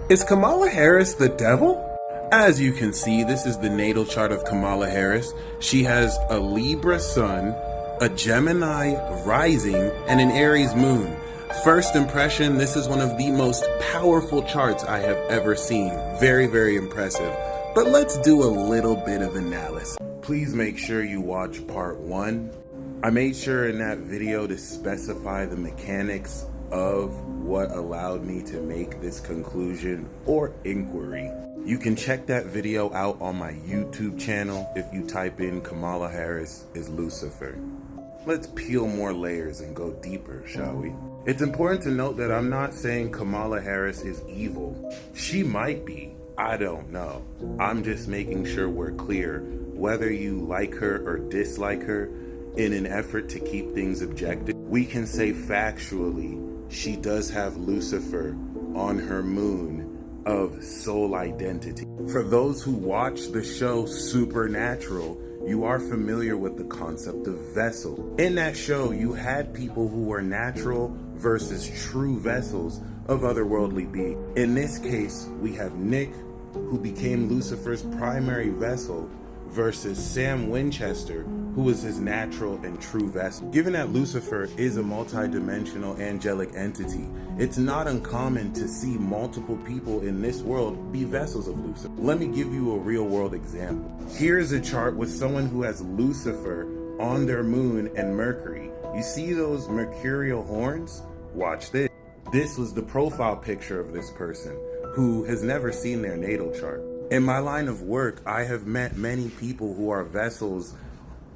Is Kamala Harris the devil? As you can see, this is the natal chart of Kamala Harris. She has a Libra sun, a Gemini rising, and an Aries moon. First impression, this is one of the most powerful charts I have ever seen. Very, very impressive. But let's do a little bit of analysis. Please make sure you watch part 1. I made sure in that video to specify the mechanics of what allowed me to make this conclusion or inquiry. You can check that video out on my YouTube channel if you type in Kamala Harris is Lucifer. Let's peel more layers and go deeper, shall we? It's important to note that I'm not saying Kamala Harris is evil. She might be, I don't know. I'm just making sure we're clear whether you like her or dislike her. In an effort to keep things objective, we can say factually she does have Lucifer on her moon of soul identity. For those who watch the show Supernatural, you are familiar with the concept of vessel. In that show, you had people who were natural versus true vessels of otherworldly beings. In this case, we have Nick, who became Lucifer's primary vessel, versus Sam Winchester, who is his natural and true vessel. Given that Lucifer is a multi-dimensional angelic entity, it's not uncommon to see multiple people in this world be vessels of Lucifer. Let me give you a real world example. Here's a chart with someone who has Lucifer on their moon and Mercury. You see those mercurial horns? Watch this. This was the profile picture of this person who has never seen their natal chart. In my line of work, I have met many people who are vessels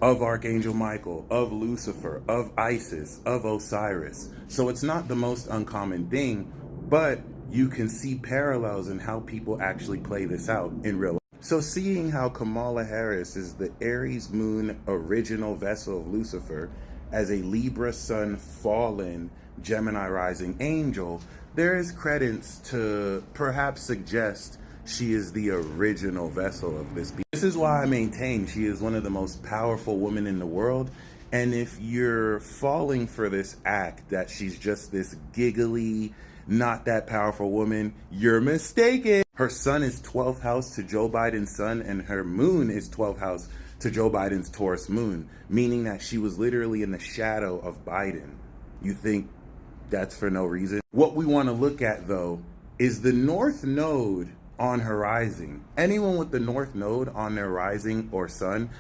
of Archangel Michael, of Lucifer, of Isis, of Osiris. So it's not the most uncommon thing, but you can see parallels in how people actually play this out in real life. So seeing how Kamala Harris is the Aries moon original vessel of Lucifer as a Libra sun fallen Gemini rising angel, there is credence to perhaps suggest she is the original vessel of this being. This is why I maintain she is one of the most powerful women in the world. And if you're falling for this act that she's just this giggly, not that powerful woman, you're mistaken. Her sun is 12th house to Joe Biden's sun, and her moon is 12th house to Joe Biden's Taurus moon, meaning that she was literally in the shadow of Biden. You think that's for no reason? What we want to look at, though, is the North Node on her rising. Anyone with the North Node on their rising or sun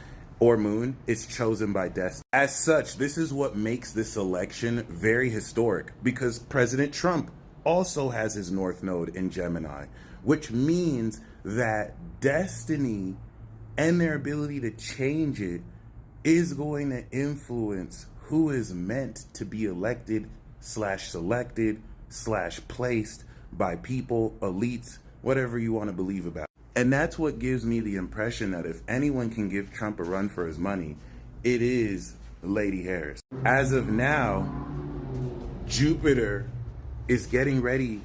or moon is chosen by destiny. As such, this is what makes this election very historic, because President Trump also has his North Node in Gemini, which means that destiny and their ability to change it is going to influence who is meant to be elected / selected / placed by people, elites, whatever you want to believe about. And that's what gives me the impression that if anyone can give Trump a run for his money, it is Lady Harris. As of now, Jupiter is getting ready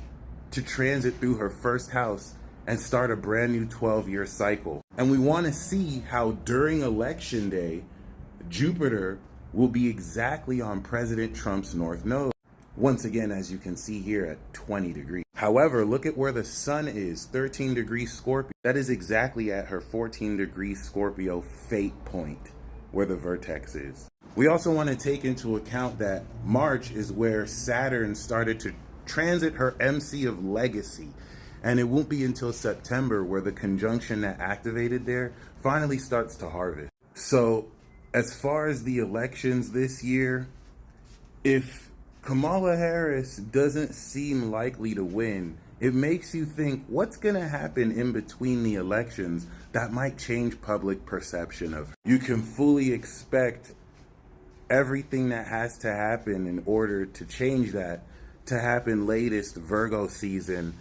to transit through her first house and start a brand new 12-year cycle. And we want to see how during election day, Jupiter will be exactly on President Trump's North Node. Once again, as you can see here at 20 degrees. However, look at where the sun is, 13 degrees Scorpio. That is exactly at her 14 degrees Scorpio fate point, where the vertex is. We also want to take into account that March is where Saturn started to transit her MC of legacy. And it won't be until September where the conjunction that activated there finally starts to harvest. So as far as the elections this year, if Kamala Harris doesn't seem likely to win, it makes you think what's going to happen in between the elections that might change public perception of her. You can fully expect everything that has to happen in order to change that to happen latest Virgo season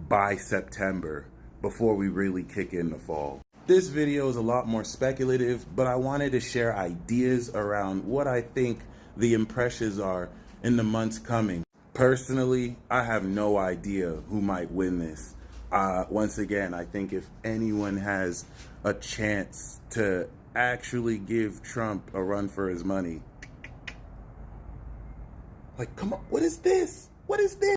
by September, before we really kick in the fall. This video is a lot more speculative, but I wanted to share ideas around what I think the impressions are in the months coming. Personally, I have no idea who might win this. Once again, I think if anyone has a chance to actually give Trump a run for his money, like, come on, what is this? What is this?